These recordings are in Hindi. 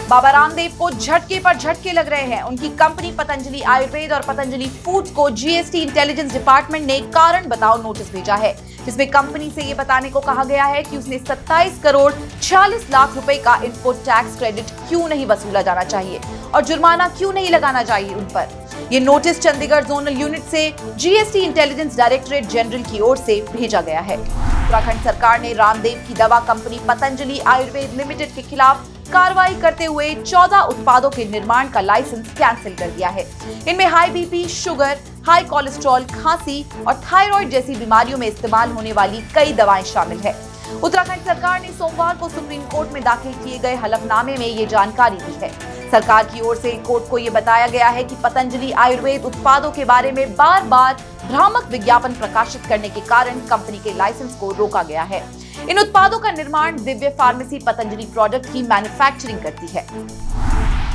बाबा रामदेव को झटके पर झटके लग रहे हैं। उनकी कंपनी पतंजलि आयुर्वेद और पतंजलि फूड्स को जीएसटी इंटेलिजेंस डिपार्टमेंट ने कारण बताओ नोटिस भेजा है, जिसमें कंपनी से ये बताने को कहा गया है कि उसने 27 करोड़ 46 लाख रुपए का इनपुट टैक्स क्रेडिट क्यों नहीं वसूला जाना चाहिए और जुर्माना क्यों नहीं लगाना चाहिए उन पर। ये नोटिस चंडीगढ़ जोनल यूनिट से जीएसटी इंटेलिजेंस डायरेक्टरेट जनरल की ओर से भेजा गया है। उत्तराखंड सरकार ने रामदेव की दवा कंपनी पतंजलि आयुर्वेद लिमिटेड के खिलाफ कार्रवाई करते हुए 14 उत्पादों के निर्माण का लाइसेंस कैंसिल कर दिया है। इनमें high BP, sugar, high cholesterol, खांसी और थायराइड जैसी बीमारियों में इस्तेमाल होने वाली कई दवाएं शामिल है। उत्तराखंड सरकार ने सोमवार को सुप्रीम कोर्ट में दाखिल किए गए हलफनामे में ये जानकारी दी है। सरकार की ओर से कोर्ट को ये बताया गया है कि पतंजलि आयुर्वेद उत्पादों के बारे में बार बार भ्रामक विज्ञापन प्रकाशित करने के कारण कंपनी के लाइसेंस को रोका गया है। इन उत्पादों का निर्माण दिव्य फार्मेसी पतंजलि प्रोडक्ट की मैन्युफैक्चरिंग करती है।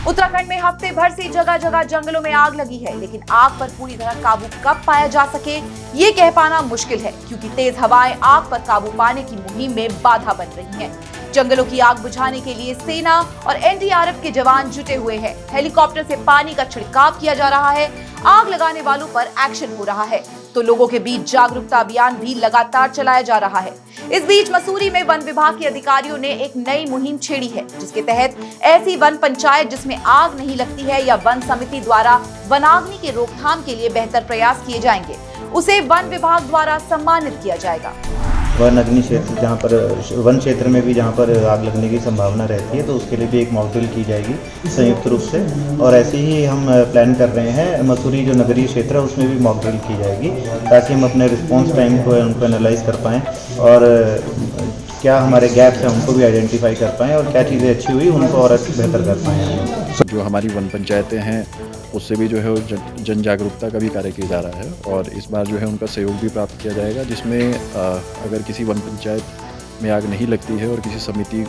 उत्तराखंड में हफ्ते भर से जगह जगह जंगलों में आग लगी है, लेकिन आग पर पूरी तरह काबू कब पाया जा सके ये कह पाना मुश्किल है, क्योंकि तेज हवाएं आग पर काबू पाने की मुहिम में बाधा बन रही हैं। जंगलों की आग बुझाने के लिए सेना और एनडीआरएफ के जवान जुटे हुए हैं। हेलीकॉप्टर से पानी का छिड़काव किया जा रहा है। आग लगाने वालों पर एक्शन हो रहा है, तो लोगों के बीच जागरूकता अभियान भी लगातार चलाया जा रहा है। इस बीच मसूरी में वन विभाग के अधिकारियों ने एक नई मुहिम छेड़ी है, जिसके तहत ऐसी वन पंचायत जिसमें आग नहीं लगती है या वन समिति द्वारा वनाग्नि के रोकथाम के लिए बेहतर प्रयास किए जाएंगे, उसे वन विभाग द्वारा सम्मानित किया जाएगा। वन अग्नि क्षेत्र जहाँ पर वन क्षेत्र में भी जहाँ पर आग लगने की संभावना रहती है, तो उसके लिए भी एक मॉक ड्रिल की जाएगी संयुक्त रूप से। और ऐसे ही हम प्लान कर रहे हैं मसूरी जो नगरीय क्षेत्र है उसमें भी मॉक ड्रिल की जाएगी, ताकि हम अपने रिस्पॉन्स टाइम को उनको एनालाइज कर पाएँ और क्या हमारे गैप्स हैं उनको भी आइडेंटिफाई कर पाएँ और क्या चीज़ें अच्छी हुई उनको और बेहतर कर पाएँ। जो हमारी वन पंचायतें हैं उससे भी जो है जन जागरूकता का भी कार्य किया जा रहा है और इस बार जो है उनका सहयोग भी प्राप्त किया जाएगा, जिसमें अगर किसी वन पंचायत में आग नहीं लगती है और किसी समिति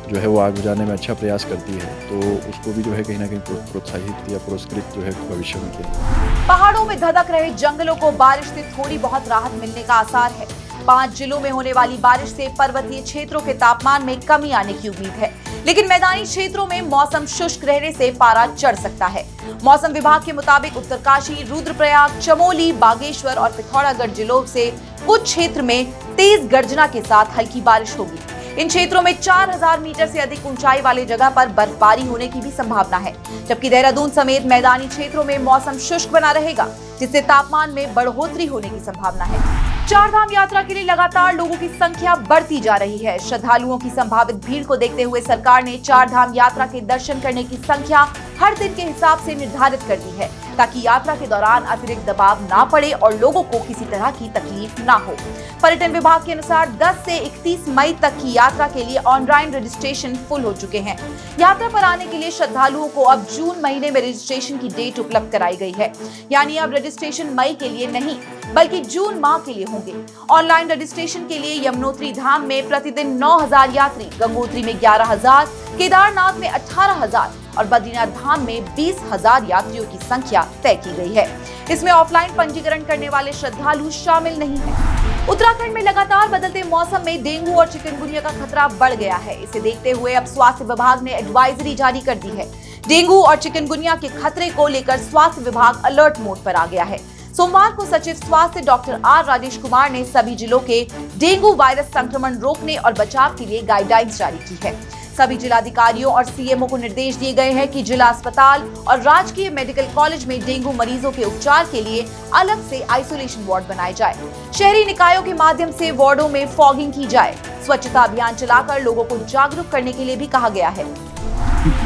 जो है वो आग बुझाने में अच्छा प्रयास करती है, तो उसको भी जो है कहीं ना कहीं प्रोत्साहित या पुरस्कृत जो है भविष्य में किया। पहाड़ों में धधक रहे जंगलों को बारिश से थोड़ी बहुत राहत मिलने का आसार है। 5 जिलों में होने वाली बारिश से पर्वतीय क्षेत्रों के तापमान में कमी आने की उम्मीद है, लेकिन मैदानी क्षेत्रों में मौसम शुष्क रहने से पारा चढ़ सकता है। मौसम विभाग के मुताबिक उत्तरकाशी, रुद्रप्रयाग, चमोली, बागेश्वर और पिथौरागढ़ जिलों से कुछ क्षेत्र में तेज गर्जना के साथ हल्की बारिश होगी। इन क्षेत्रों में 4000 मीटर से अधिक ऊंचाई वाले जगह पर बर्फबारी होने की भी संभावना है, जबकि देहरादून समेत मैदानी क्षेत्रों में मौसम शुष्क बना रहेगा, जिससे तापमान में बढ़ोतरी होने की संभावना है। चारधाम यात्रा के लिए लगातार लोगों की संख्या बढ़ती जा रही है। श्रद्धालुओं की संभावित भीड़ को देखते हुए सरकार ने चारधाम यात्रा के दर्शन करने की संख्या हर दिन के हिसाब से निर्धारित कर दी है, ताकि यात्रा के दौरान अतिरिक्त दबाव ना पड़े और लोगों को किसी तरह की तकलीफ ना हो। पर्यटन विभाग के अनुसार 10 से 31 मई तक की यात्रा के लिए ऑनलाइन रजिस्ट्रेशन फुल हो चुके हैं। यात्रा पर आने के लिए श्रद्धालुओं को अब जून महीने में रजिस्ट्रेशन की डेट उपलब्ध कराई गई है, यानी अब रजिस्ट्रेशन मई के लिए नहीं बल्कि जून माह के लिए होंगे। ऑनलाइन रजिस्ट्रेशन के लिए यमुनोत्री धाम में प्रतिदिन 9000 यात्री, गंगोत्री में 11000, केदारनाथ में 18000 और बद्रीनाथ धाम में 20000 यात्रियों की संख्या तय की गई है। इसमें ऑफलाइन पंजीकरण करने वाले श्रद्धालु शामिल नहीं हैं। उत्तराखंड में लगातार बदलते मौसम में डेंगू और चिकनगुनिया का खतरा बढ़ गया है। इसे देखते हुए अब स्वास्थ्य विभाग ने एडवाइजरी जारी कर दी है। डेंगू और चिकनगुनिया के खतरे को लेकर स्वास्थ्य विभाग अलर्ट मोड पर आ गया है। सोमवार को सचिव स्वास्थ्य डॉक्टर आर राजेश कुमार ने सभी जिलों के डेंगू वायरस संक्रमण रोकने और बचाव के लिए गाइडलाइंस जारी की है। सभी जिलाधिकारियों और सीएमओ को निर्देश दिए गए हैं कि जिला अस्पताल और राजकीय मेडिकल कॉलेज में डेंगू मरीजों के उपचार के लिए अलग से आइसोलेशन वार्ड बनाए जाए। शहरी निकायों के माध्यम से वार्डों में फॉगिंग की जाए। स्वच्छता अभियान चलाकर लोगों को जागरूक करने के लिए भी कहा गया है।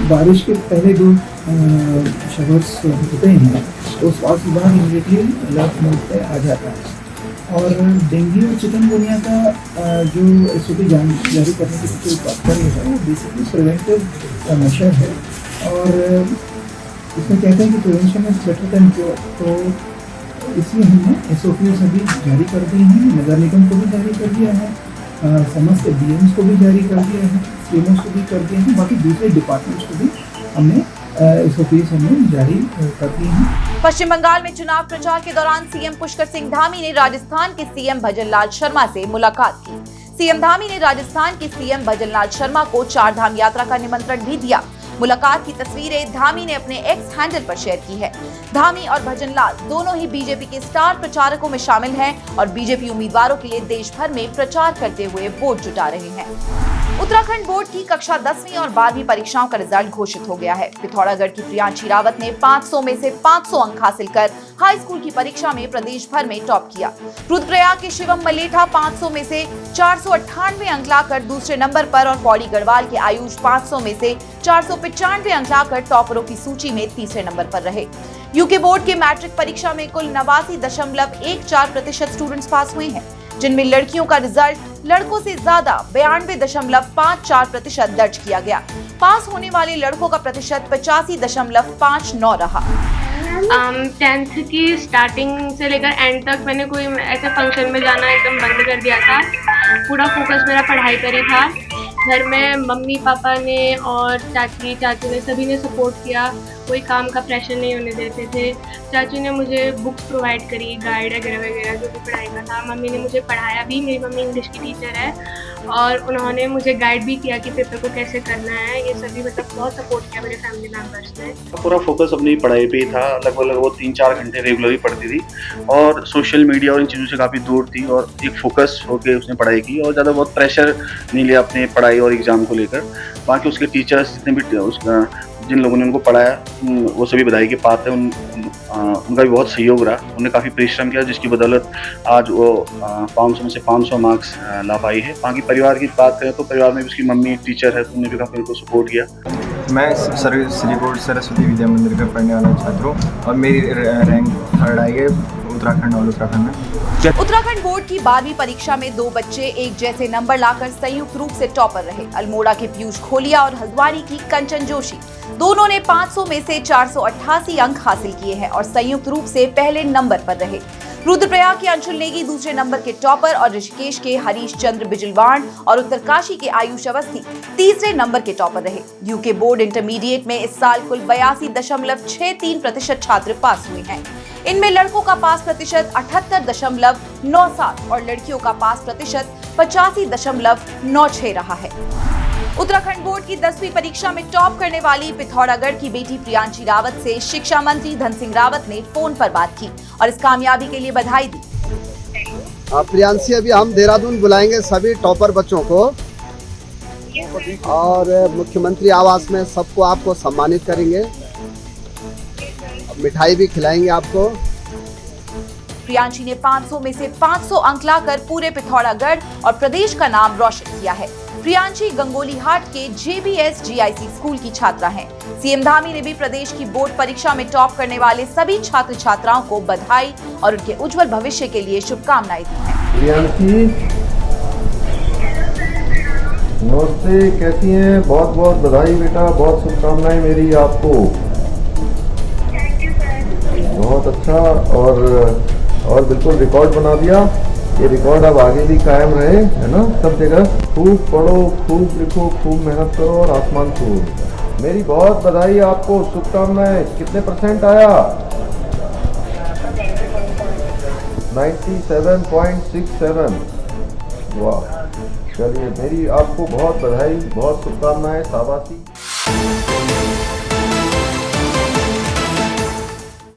बारिश के पहले जो शवर्स होते हैं तो स्वास्थ्य विभाग इमीडिएटली अलर्ट मोड पे आ जाता है और डेंगू और चिकनगुनिया का जो एसओपी जारी करने की जो तात्पर्य है वो बेसिकली प्रिवेंटिव मेजर है और इसमें कहते हैं कि prevention is better than cure. तो इसलिए हमने एसओपी सभी जारी कर दी हैं, नगर निगम को भी जारी कर दिया है, समस्त डीएम्स को भी जारी कर दिया है, सीएमओ को भी कर दिए हैं, बाकी दूसरे डिपार्टमेंट्स को भी हमने एसओपीज हमने जारी कर दिए हैं। पश्चिम बंगाल में चुनाव प्रचार के दौरान सीएम पुष्कर सिंह धामी ने राजस्थान के सीएम भजनलाल शर्मा से मुलाकात की। सीएम धामी ने राजस्थान के सीएम भजनलाल शर्मा को चारधाम यात्रा का निमंत्रण भी दिया। मुलाकात की तस्वीरें धामी ने अपने एक्स हैंडल पर शेयर की है। धामी और भजनलाल दोनों ही बीजेपी के स्टार प्रचारकों में शामिल हैं और बीजेपी उम्मीदवारों के लिए देश भर में प्रचार करते हुए वोट जुटा रहे हैं। उत्तराखंड बोर्ड की कक्षा 10वीं और 12वीं परीक्षाओं का रिजल्ट घोषित हो गया है। पिथौरागढ़ की प्रियांशी रावत ने 500 में से 500 अंक हासिल कर हाई स्कूल की परीक्षा में प्रदेश भर में टॉप किया। रुद्रप्रयाग के शिवम मलेठा 500 में से 498 अंक लाकर दूसरे नंबर पर और पौड़ी गढ़वाल के आयुष 500 में से 495 अंक लाकर टॉपरों की सूची में तीसरे नंबर पर रहे। यूके बोर्ड के मैट्रिक परीक्षा में कुल 89.14% स्टूडेंट्स पास हुए हैं, जिनमें लड़कियों का रिजल्ट लड़कों से ज्यादा 92.54% दर्ज किया गया। पास होने वाले लड़कों का प्रतिशत 85.59 रहा। 10th की स्टार्टिंग से लेकर एंड तक मैंने कोई ऐसे फंक्शन में जाना एकदम बंद कर दिया था। पूरा फोकस मेरा पढ़ाई पर ही था। घर में मम्मी पापा ने और चाची चाचू ने सभी ने सपोर्ट किया। कोई काम का प्रेशर नहीं होने देते थे। चाचू ने मुझे बुक्स प्रोवाइड करी, गाइड वगैरह वगैरह जो भी पढ़ाई का था। मम्मी ने मुझे पढ़ाया भी, मेरी मम्मी इंग्लिश की टीचर है और उन्होंने मुझे गाइड भी किया कि पेपर को कैसे करना है। ये सभी मतलब बहुत सपोर्ट किया मेरे फैमिली मेम्बर्स ने। पूरा फोकस अपनी पढ़ाई पे ही था। लगभग वो 3-4 घंटे रेगुलरली पढ़ती थी और सोशल मीडिया और इन चीज़ों से काफ़ी दूर थी और एक फोकस होकर उसने पढ़ाई की और ज़्यादा बहुत प्रेशर नहीं लिया अपने पढ़ाई और एग्ज़ाम को लेकर। बाकी उसके टीचर्स जितने भी उसका जिन लोगों ने उनको पढ़ाया वो सभी बधाई के पात्र हैं। उनका भी बहुत सहयोग रहा। उन्होंने काफ़ी परिश्रम किया जिसकी बदौलत आज वो 500 में से 500 मार्क्स ला पाई है। बाकी परिवार की बात करें तो परिवार में भी उसकी मम्मी टीचर है तो उन्होंने भी काफ़ी उनको सपोर्ट किया। मैं श्रीकोट सरस्वती विद्या मंदिर का पढ़ने वाला छात्र हूँ और मेरी रैंक 3rd आई है उत्तराखंड और उत्तराखंड में। उत्तराखंड बोर्ड की 12वीं परीक्षा में 2 बच्चे एक जैसे नंबर लाकर संयुक्त रूप से टॉपर रहे। अल्मोड़ा के पीयूष खोलिया और हल्द्वानी की कंचन जोशी दोनों ने 500 में से 488 अंक हासिल किए हैं और संयुक्त रूप से पहले नंबर पर रहे। रुद्रप्रयाग के अंशुल नेगी दूसरे नंबर के टॉपर और ऋषिकेश के हरीश चंद्र बिजलवाण और उत्तरकाशी के आयुष अवस्थी तीसरे नंबर के टॉपर रहे। यूके बोर्ड इंटरमीडिएट में इस साल कुल 82.63% छात्र पास हुए हैं। इनमें लड़कों का पास प्रतिशत 78.97 और लड़कियों का पास प्रतिशत 85.96 रहा है। उत्तराखंड बोर्ड की 10वीं परीक्षा में टॉप करने वाली पिथौरागढ़ की बेटी प्रियांशी रावत से शिक्षा मंत्री धन सिंह रावत ने फोन पर बात की और इस कामयाबी के लिए बधाई दी। प्रियांशी, अभी हम देहरादून बुलाएंगे सभी टॉपर बच्चों को और मुख्यमंत्री आवास में सबको आपको सम्मानित करेंगे, मिठाई भी खिलाएंगे आपको। प्रियांशी ने 500 में से 500 अंक लाकर पूरे पिथौरागढ़ और प्रदेश का नाम रोशन किया है। प्रियांशी गंगोलीहाट के JBS GIC स्कूल की छात्रा हैं। सीएम धामी ने भी प्रदेश की बोर्ड परीक्षा में टॉप करने वाले सभी छात्र छात्राओं को बधाई और उनके उज्जवल भविष्य के लिए शुभकामनाएं दी हैं। प्रियांशी, नमस्ते, कैसी हैं? बहुत बहुत बधाई बेटा, बहुत शुभकामनाएं मेरी आपको। बहुत अच्छा और बिल्कुल रिकॉर्ड बना दिया। ये रिकॉर्ड अब आगे भी कायम रहे, है ना? सब जगह खूब पढ़ो, खूब लिखो, खूब मेहनत करो और आसमान छूओ। मेरी बहुत बधाई आपको, शुभकामनाएं। कितने % आया? 97.67। वाह, चलिए, मेरी आपको बहुत बधाई, बहुत शुभकामनाएं, शाबाशी।